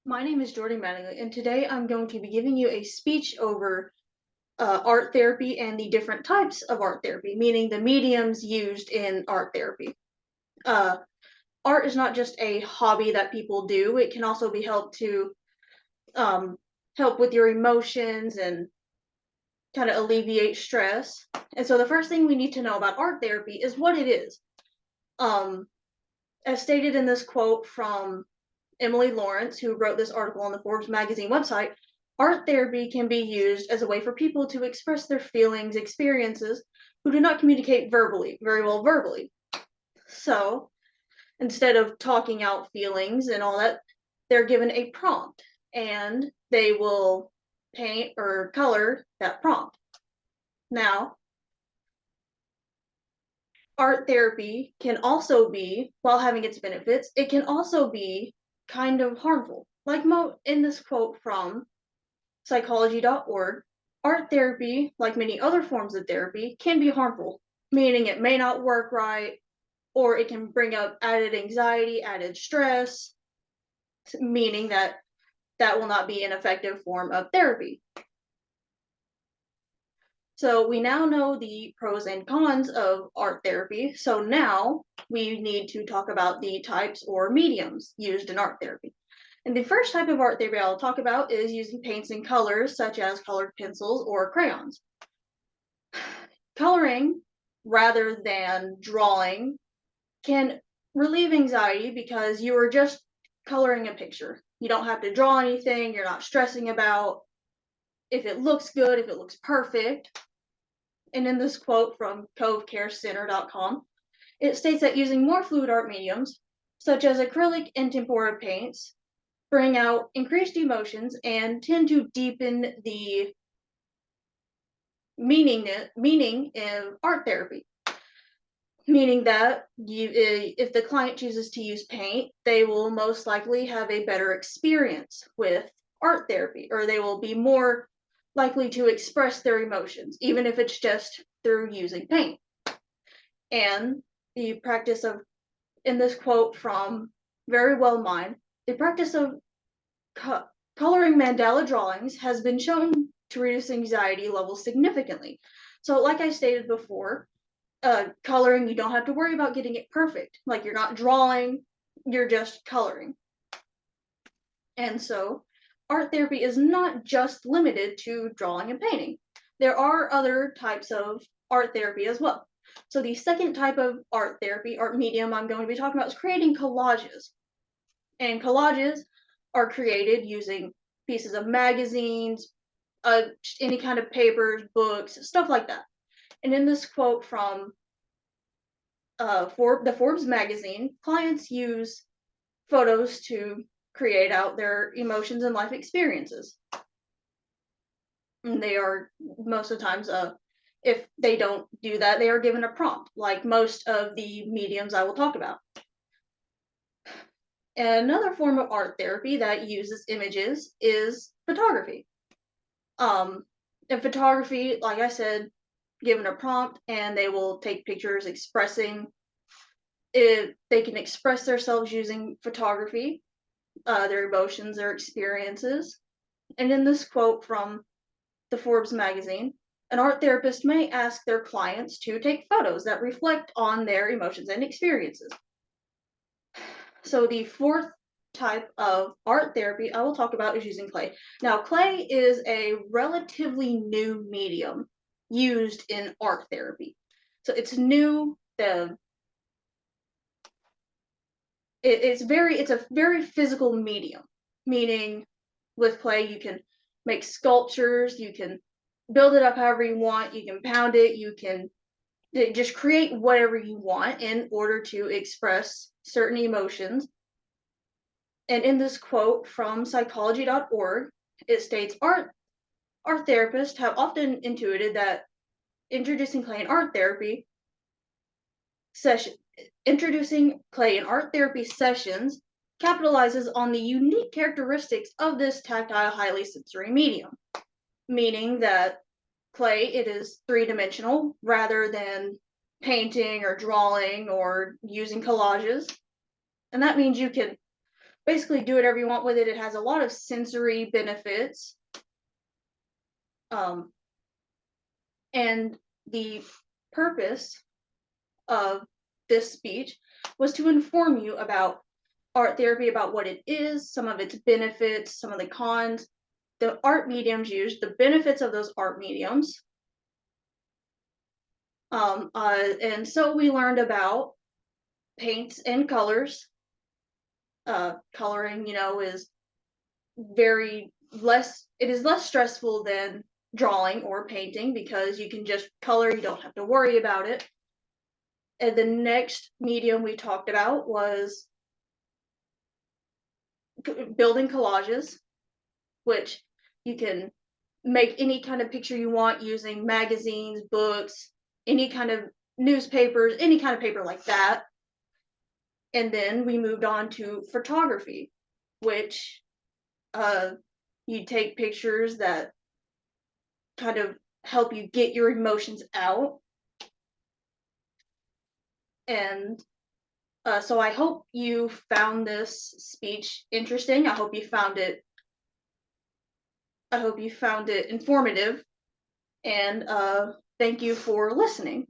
My name is Jordan Mattingly, and today I'm going to be giving you a speech over art therapy and the different types of art therapy, meaning the mediums used in art therapy. Uh, Art is not just a hobby that people do; it can also be helped to um, help with your emotions and kind of alleviate stress. And so, the first thing we need to know about art therapy is what it is. Um, as stated in this quote from Emily Lawrence, who wrote this article on the Forbes magazine website, art therapy can be used as a way for people to express their feelings, experiences, who do not communicate very well verbally. So instead of talking out feelings and all that, they're given a prompt and they will paint or color that prompt. Now, art therapy can also be, while having its benefits, it can also be kind of harmful. Like in this quote from psychology.org, art therapy, like many other forms of therapy, can be harmful, meaning it may not work right, or it can bring up added anxiety, added stress, meaning that will not be an effective form of therapy. So we now know the pros and cons of art therapy. So now we need to talk about the types or mediums used in art therapy. And the first type of art therapy I'll talk about is using paints and colors, such as colored pencils or crayons. Coloring, rather than drawing, can relieve anxiety because you are just coloring a picture. You don't have to draw anything, you're not stressing about if it looks good, if it looks perfect. And in this quote from covecarecenter.com, it states that using more fluid art mediums, such as acrylic and tempera paints, bring out increased emotions and tend to deepen the meaning in art therapy. Meaning that if the client chooses to use paint, they will most likely have a better experience with art therapy, or they will be more likely to express their emotions, even if it's just through using paint. And the practice of, in this quote from Very Well Mine, the practice of coloring mandala drawings has been shown to reduce anxiety levels significantly. So, like I stated before, coloring, you don't have to worry about getting it perfect. Like you're not drawing, you're just coloring. And so, art therapy is not just limited to drawing and painting. There are other types of art therapy as well. So, the second type of art therapy, art medium I'm going to be talking about is creating collages. And collages are created using pieces of magazines, any kind of papers, books, stuff like that. And in this quote from for the Forbes magazine, clients use photos to create out their emotions and life experiences. And they are most of the times, if they don't do that, they are given a prompt, like most of the mediums I will talk about. Another form of art therapy that uses images is photography. In photography, like I said, given a prompt and they will take pictures expressing if they can express themselves using photography, their emotions, their experiences. And in this quote from the Forbes magazine, an art therapist may ask their clients to take photos that reflect on their emotions and experiences. So the fourth type of art therapy I will talk about is using clay. Now, clay is a relatively new medium used in art therapy. So it's new. It's a very physical medium, meaning with clay you can make sculptures, you can build it up however you want, you can pound it, you can just create whatever you want in order to express certain emotions. And in this quote from psychology.org, it states art therapists have often intuited that introducing clay in art therapy session introducing clay in art therapy sessions capitalizes on the unique characteristics of this tactile, highly sensory medium, meaning that clay, it is three-dimensional rather than painting or drawing or using collages. And that means you can basically do whatever you want with it. It has a lot of sensory benefits. Um, and the purpose of this speech was to inform you about art therapy, about what it is, some of its benefits, some of the cons, the art mediums used, the benefits of those art mediums. And so we learned about paints and colors. Coloring, is it is less stressful than drawing or painting because you can just color, you don't have to worry about it. And the next medium we talked about was building collages, which you can make any kind of picture you want using magazines, books, any kind of newspapers, any kind of paper like that. And then we moved on to photography, which you take pictures that kind of help you get your emotions out. And so I hope you found this speech interesting. I hope you found it informative. And thank you for listening.